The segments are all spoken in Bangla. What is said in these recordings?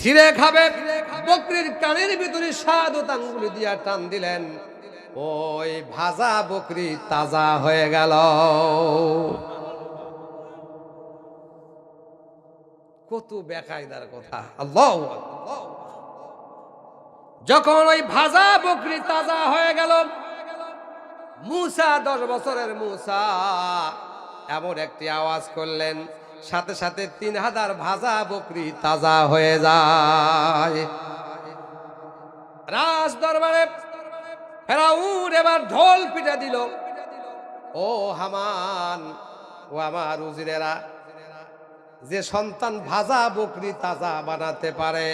ছিঁড়ে খাবে। বকরির কানের ভিতরে শাহাদাত আঙ্গুল দিয়া টান দিলেন, ওই ভাজা বকরি তাজা হয়ে গেল। কত বেকায়দার কথা! আল্লাহু আকবার। যখন ওই ভাজা বকরি তাজা হয়ে গেল, মূসা 10 বছরের মূসা এমন একটি আওয়াজ করলেন, সাথে সাথে 3000 ভাজা বকরি তাজা হয়ে যায়। রাজ দরবারে ফেরাউন এবার ঢোল পিটা দিল, ও হামান, ও আমার উজিরেরা, যে সন্তান ভাজা বকরি তাজা বানাতে পারে,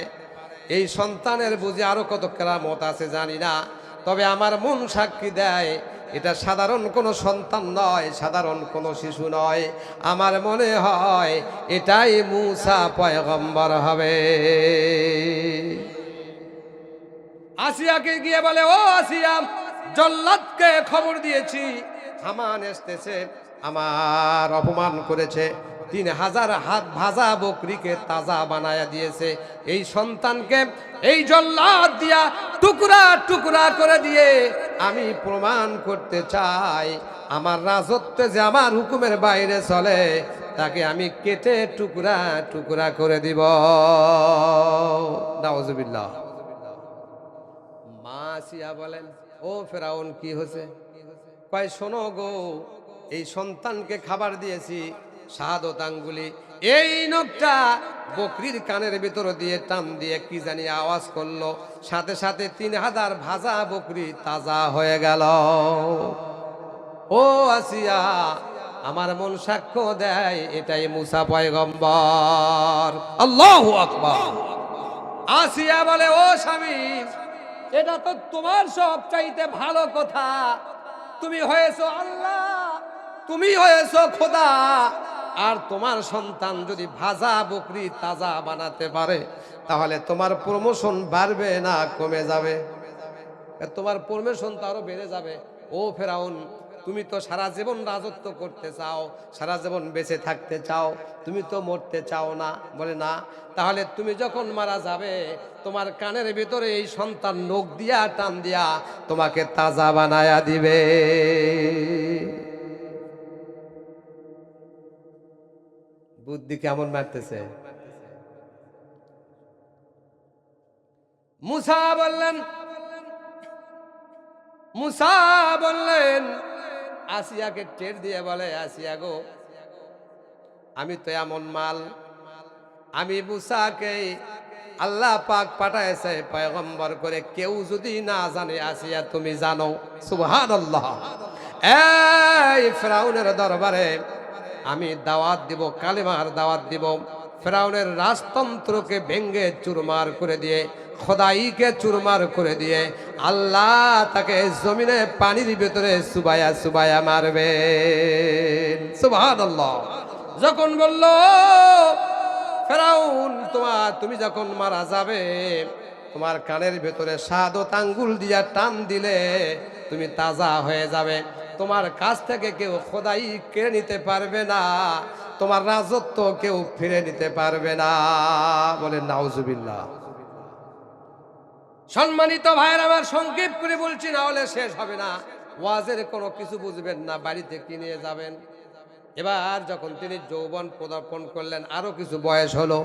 এই সন্তানের বুঝি আরো কত কেরামত আছে জানি না, তবে আমার মন সাক্ষী দেয় এটা সাধারণ কোনো সন্তান নয়, সাধারণ কোনো শিশু নয়। আমার মনে হয় এটাই মূসা পয়গম্বর হবে। আসিয়াকে গিয়ে বলে, ও আসিয়া, জল্লাদকে খবর দিয়েছি, হামান এসতেছে, আমার অপমান করেছে, 3000 হাত ভাজা বকরিকে তাজা বানায়া দিয়েছে। এই সন্তানকে এই জল্লাদ দিয়া টুকরা টুকরা করে দিয়ে আমি প্রমাণ করতে চাই আমার রাজত্বে যে আমার হুকুমের বাইরে চলে, তাকে আমি কেটে টুকরা টুকরা করে দিব। নাউজুবিল্লাহ। মা আসিয়া বলেন, ও ফেরাউন, কি হয়েছে? কয়, শোনো গো, এই সন্তানকে খাবার দিয়েছি শাহাদাত আঙ্গুলি, এই নখটা বকরির কানের ভিতর দিয়ে টান দিয়ে কি জানি আওয়াজ করলো, সাথে সাথে 3000 ভাজা বকরি তাজা হয়ে গেল। ও আসিয়া, আমার মন সাক্ষ্য দেয় এটাই মূসা পয়গম্বর। আল্লাহু আকবার। আসিয়া বলে, ও স্বামী, এটা তো তোমার সব চাইতে ভালো কথা, তুমি হয়েছো আল্লাহ, তুমি হয়েছো খোদা, আর তোমার সন্তান যদি ভাজা বকরি তাজা বানাতে পারে, তাহলে তোমার প্রমোশন বাড়বে না কমে যাবে? তোমার প্রমোশন তো আরো বেড়ে যাবে। ও ফেরাউন, তুমি তো সারা জীবন রাজত্ব করতে চাও, সারা জীবন বেঁচে থাকতে চাও, তুমি তো মরতে চাও না। বলে, না। তাহলে তুমি যখন মারা যাবে, তোমার কানের ভিতরে এই সন্তান নখ দিয়া টান দিয়া তোমাকে তাজা বানায়া দিবে। বুদ্ধি কেমন মারতেছে! মূসা বললেন, আসিয়াকে টের দিয়ে বলে, আসিয়া গো, আমি তো এমন মাল, আমি মূসাকে আল্লাহ পাক পাঠাইছে পয়গম্বর করে, কেউ যদি না জানে, আসিয়া তুমি জানো। সুবহানাল্লাহ। এই ফেরাউনের দরবারে আমি দাওয়াত দিব, কালেমার দাওয়াত দিব। ফেরাউনের রাজতন্ত্রকে ভেঙ্গে চুরমার করে দিয়ে, খোদাইকে চুরমার করে দিয়ে আল্লাহ তাকে জমিনে পানির ভিতরে সুবায়া সুবায়া মারবে। সুবহানাল্লাহ। যখন বলল, ফেরাউন, তুমি যখন মারা যাবে, তোমার কানের ভেতরে শাহাদাত আঙ্গুল দিয়া টান দিলে তুমি তাজা হয়ে যাবে, তোমার কাছ থেকে কেউ খোদাই কেড়ে নিতে পারবে না, তোমার রাজত্ব কেউ ফিরে নিতে পারবে না। বলে নাউজুবিল্লাহ। সম্মানিত ভাইয়ের আমার, সংক্ষেপ করে বলছি, না হলে শেষ হবে না। ওয়াজের কোনো কিছু বুঝবেন না, বাড়িতে কি নিয়ে যাবেন। এবার যখন তিনি যৌবন পদার্পণ করলেন, আরো কিছু বয়স হলো,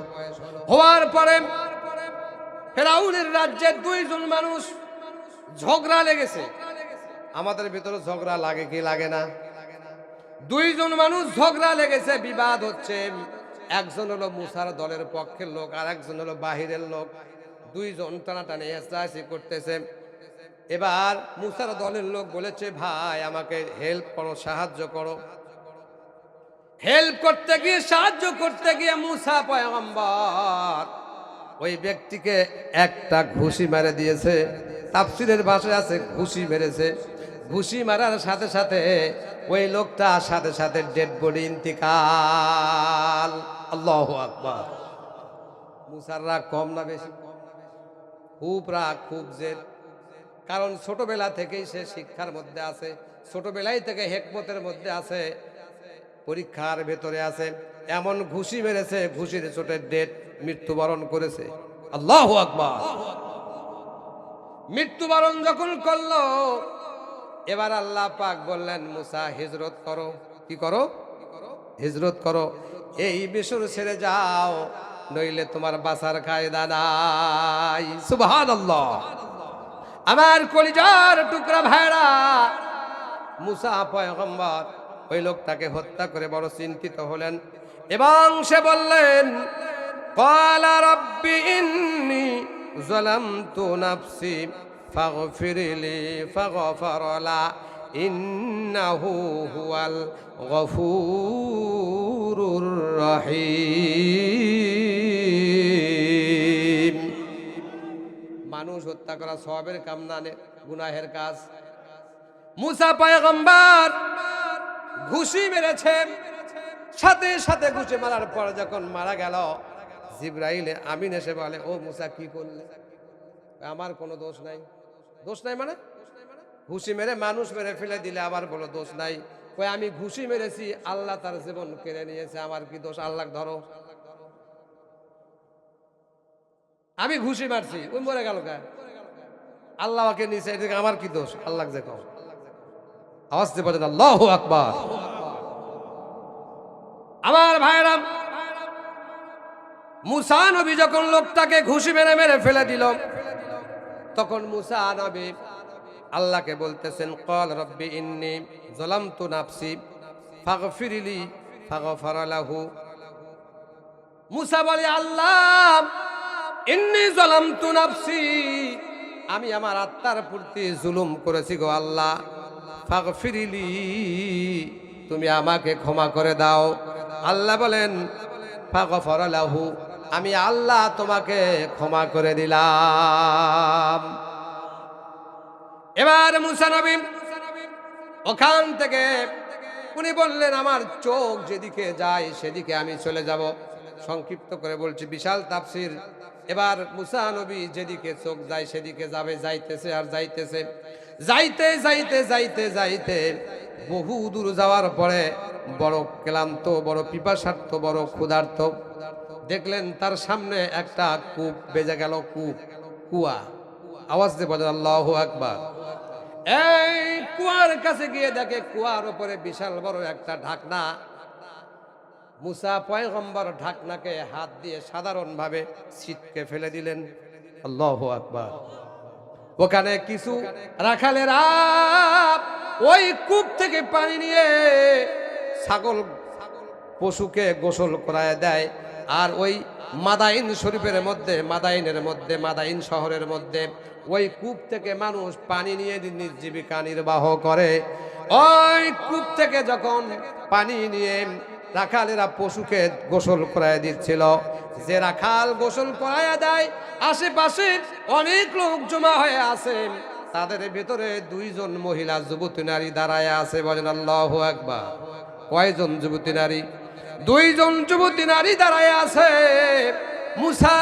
হওয়ার পরে ফেরাউনের রাজ্যের 2 জন মানুষ ঝগড়া লেগেছে। আমাদের ভিতরে ঝগড়া লাগে কি লাগে না? 2 জন মানুষ ঝগড়া লেগেছে, বিবাদ হচ্ছে। একজন হলো মূসার দলের পক্ষের লোক, আর একজন হলো বাহিরের লোক। 2 জন টানাটানি হেসাহেসি করতেছে। এবার মূসার দলের লোক বলেছে, ভাই আমাকে হেল্প করো, সাহায্য করো। হেল্প করতে গিয়ে, সাহায্য করতে গিয়ে মূসা পয়গম্বর ওই ব্যক্তিকে একটা ঘুষি মেরে দিয়েছে। তাফসীরের ভাষায় আছে ঘুষি মেরেছে। ঘুষি মারার সাথে সাথে ওই লোকটা সাথে সাথে ডেড বডি ইন্তিকাল। আল্লাহু আকবার। মূসার রাগ কম না বেশি? খুব রাগ, খুব জেদ। কারণ ছোটবেলা থেকেই সে শিক্ষার মধ্যে আছে, ছোটবেলায় থেকে হিকমতের মধ্যে আছে, পরীক্ষার ভেতরে আছে। এমন ঘুষি মেরেছে, ঘুষির চোটে ডেড, মৃত্যুবরণ করেছে। আল্লাহু আকবার। মৃত্যুবরণ যখন করলো, এবার আল্লাহ পাক বললেন মুসা হিজরত করো। কি করো? হিজরত করো, এই মিশর ছেড়ে যাও, নইলে তোমার বাঁচার কায়দা নাই। সুবহানাল্লাহ। আমার কলিজার টুকরা ভাইরা, মুসা পয়গম্বর ওই লোকটাকে হত্যা করে বড় চিন্তিত হলেন এবং সে বললেন, ক্বালা রাব্বি ইন্নী যালামতু নাফসি ফাগফিরলি ফাগফারা লা ইন্নাহু হুয়াল গফুরুর রহিম। মানুষ হত্যা করা সওয়াবের কাম না, গুনাহের কাজ। মুসা পয়গম্বর ঘুষি মেরেছে, সাথে সাথে ঘুষি মারার পর যখন মারা গেল, জিবরাইল আমিন এসে বলে, ও মুসা কি করলে? আমার কোনো দোষ নাই। দোষ নাই মানে? ঘুষি মেরে মানুষ মেরে ফেলে দিলে আবার বলো দোষ নাই? কই আমি ঘুষি মেরেছি, আল্লাহ তার জীবন কেড়ে নিয়েছে, আমার কি দোষ? আল্লাহ ধরো। আমি ঘুষি মারছি, ওই মরে গেল কা, আল্লাহ ওকে নিচে, আমার কি দোষ? আল্লাহ যে কও। আওয়াজ দিয়ে বলেন আল্লাহু আকবার। আমার ভাইরা, মুসা নবী যখন লোকটাকে ঘুষি মেরে মেরে ফেলে দিল, তখন মুসা নবী আল্লাহকে বলতেছেন, ক্বাল রাব্বি ইন্নী যালামতু নাফসি ফাগফিরলি ফাগফারা লাহু। মুসা বলে, আল্লাহ ইন্নী যালামতু নাফসি, আমি আমার আত্মার প্রতি জুলুম করেছি গো আল্লাহ, ফাগফিরলি, তুমি আমাকে ক্ষমা করে দাও। আল্লাহ বলেন, ফাগফারা লাহু, আমি আল্লাহ তোমাকে ক্ষমা করে দিলাম। এবার মুসা নবী ওখান থেকে উনি বললেন, আমার চোখ যেদিকে যায় সেদিকে আমি চলে যাব। সংক্ষিপ্ত করে বলছি, বিশাল তাফসীর। এবার মুসা নবী যেদিকে চোখ যায় সেদিকে যাবে, যাইতেছে আর যাইতেছে, যাইতে যাইতে যাইতে যাইতে বহু দূর যাওয়ার পরে বড় ক্লান্ত, বড় পিপাসার্থ, বড় ক্ষুধার্ত দেখলেন তার সামনে একটা কূপ বেজে গেল। কূপ, কুয়া। আওয়াজ দিয়ে বলেন আল্লাহু আকবার। এই কুয়ার কাছে গিয়ে দেখে কুয়ার উপরে বিশাল বড় একটা ঢাকনা। মুসা পয়গম্বর ঢাকনাকে হাত দিয়ে সাধারণভাবে ছিটকে ফেলে দিলেন। আল্লাহু আকবার। ওখানে কিছু রাখালেরা ওই কূপ থেকে পানি নিয়ে ছাগল পশুকে গোসল করায় দেয়। আর ওই মাদাইন শরীফের মধ্যে, মাদাইন শহরের মধ্যে ওই কূপ থেকে মানুষ পানি নিয়ে জীবিকা নির্বাহ করে। ওই কূপ থেকে যখন পানি নিয়ে রাখালেরা পশুকে গোসল করায় দিচ্ছিল, যে রাখাল গোসল করায় দেয়, আশেপাশে অনেক লোক জমা হয়ে আছে, তাদের ভিতরে দুইজন মহিলা যুবতী নারী দাঁড়ায় আছে। বলেন আল্লাহু আকবার। কয়জন যুবতী নারী? দুইজন যুবতী নারী দাঁড়ায় আছে। মুসা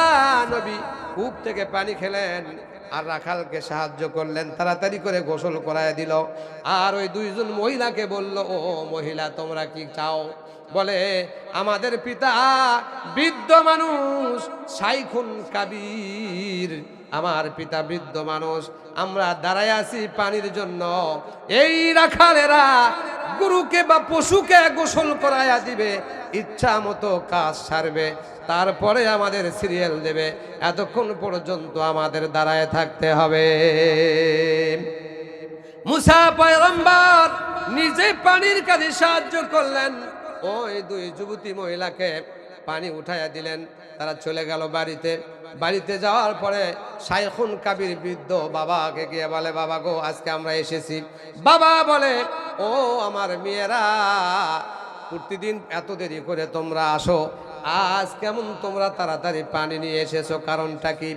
নবী কূপ থেকে পানি খেলেন আর রাখালকে সাহায্য করলেন, তাড়াতাড়ি করে গোসল করায় দিল। আর ওই দুইজন মহিলাকে বলল, ও মহিলা, তোমরা কি চাও? বলে, আমাদের পিতা বৃদ্ধ মানুষ, শাইখুন কাবীর, আমার পিতা বৃদ্ধ মানুষ, আমরা দাঁড়ায় আছি পানির জন্য। এই রাখালেরা গরুকে বা পশুকে গোসল করায়া দিবে, ইচ্ছা মতো কাজ সারবে, তারপরে আমাদের সিরিয়াল দেবে, এতক্ষণ পর্যন্ত আমাদের দাঁড়ায় থাকতে হবে। মুসা পয়গম্বর নিজে পানির কাজে সাহায্য করলেন। ওই দুই যুবতী মহিলাকে পানি উঠাইয়া দিলেন, তারা চলে গেল বাড়িতে। বাড়িতে যাওয়ার পরে শাইখুন কাবীর বৃদ্ধ বাবাকে গিয়ে বলে, বাবা গো, আজকে আমরা এসেছি। বাবা বলে, ও আমার মেয়েরা, প্রতিদিন এত দেরি করে তোমরা আসো, আজ কেমন তোমরা তাড়াতাড়ি পানি নিয়ে এসেছো, কারণটা কি?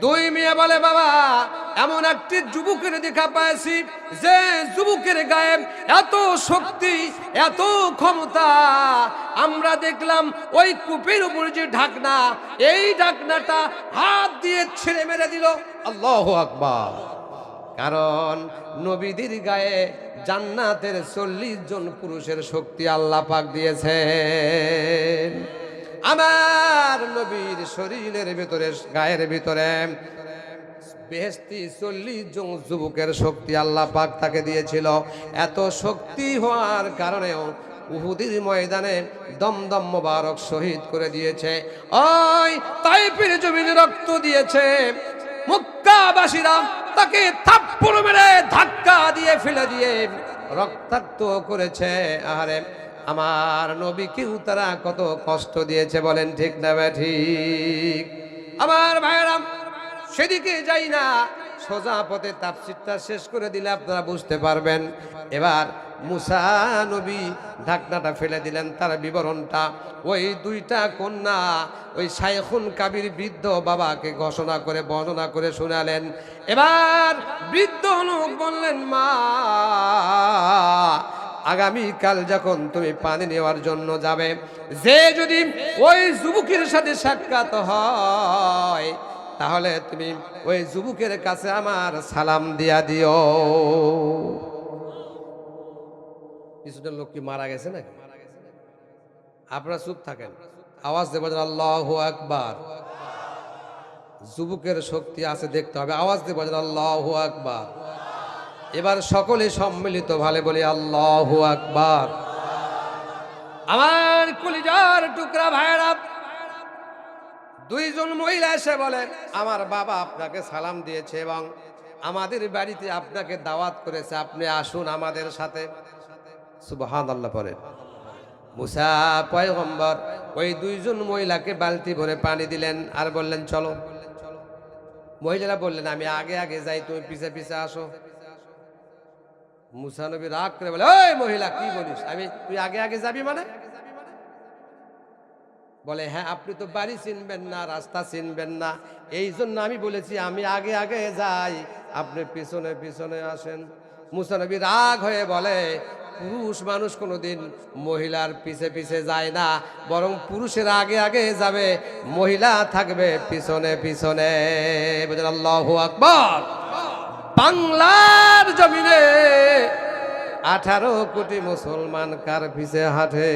দুই মেয়ে বলে, বাবা, এমন একটি যুবকের দেখা পাইছি, যে যুবকের গায়ে এত শক্তি, এত ক্ষমতা। আমরা দেখলাম ওই কূপের উপর যে ঢাকনা, এই ঢাকনাটা হাত দিয়ে ছেড়ে মেরে দিল। আল্লাহু আকবার। কারণ নবীদের গায়ে জান্নাতের 40 জন পুরুষের শক্তি আল্লাহ পাক দিয়েছেন। আমার নবীর শরীরের ভিতরে গায়ের ভিতরে বেহেশতি 40 জন যুবকের শক্তি আল্লাহ পাক তাকে দিয়েছিল। এত শক্তি হওয়ার কারণেও উহুদের ময়দানে দমদম মোবারক শহীদ করে দিয়েছে। ওই তাইফের জমিনে রক্ত দিয়েছে। মক্কাবাসীরা তাকে থাপ্পড় মেরে ধাক্কা দিয়ে ফেলে দিয়ে রক্তাক্ত করেছে। আরে আমার নবীকেও তারা কত কষ্ট দিয়েছে, বলেন ঠিক না ঠিক? আমার ভাইয়েরা, সেদিকে যাই না, সোজা পথে তাফসীরটা শেষ করে দিলে আপনারা বুঝতে পারবেন। এবার মুসা নবী ঢাকনাটা ফেলে দিলেন, তার বিবরণটা ওই দুইটা কন্যা ওই শাইখুন কাবির বৃদ্ধ বাবাকে ঘোষণা করে বর্ণনা করে শোনালেন। এবার বৃদ্ধ লোক বললেন, মা, আগামীকাল যখন তুমি পানি নেওয়ার জন্য যাবে, যে যদি ওই যুবকের সাথে সাক্ষাৎ হয় তাহলে তুমি ওই যুবকের কাছে আমার সালাম দিয়া দিও। কিছুটা লোক কি মারা গেছে নাকি? আপনারা চুপ থাকেন, আওয়াজ দেবেন আল্লাহু আকবার। যুবকের শক্তি আছে দেখতে হবে, আওয়াজ দেবেন আল্লাহু আকবার। এবার সকলে সম্মিলিত ভাবে বলি আল্লাহু আকবার। আমার কলিজার টুকরা ভাইরা, দুইজন মহিলা এসে বলেন, আমার বাবা আপনাকে সালাম দিয়েছে এবং আমাদের বাড়িতে আপনাকে দাওয়াত করেছে, আপনি আসুন আমাদের সাথে। সুবহানাল্লাহ বলেন। মুসা পয়গম্বর ওই দুইজন মহিলাকে বালতি ভরে পানি দিলেন আর বললেন, চলো। মহিলারা বললেন, আমি আগে আগে যাই, তুমি পিছে পিছে আসো। মুসা নবী রাগ করে বলে, ওই মহিলা কি বলিস, তুই আগে আগে যাবি মানে? বলে, হ্যাঁ, আপনি তো বাড়ি চিনবেন না, রাস্তা চিনবেন না, এই জন্য আমি বলেছি আমি আগে আগে যাই, আপনি পিছনে পিছনে আসেন। মুসা নবী রাগ হয়ে বলে, পুরুষ মানুষ কোনোদিন মহিলার পিছে পিছে যায় না, বরং পুরুষের আগে আগে যাবে, মহিলা থাকবে পিছনে পিছনে। বুঝলেন? আল্লাহু আকবার। বাংলার জমিনে 18 কোটি মুসলমান কার পিছে হাঁটে?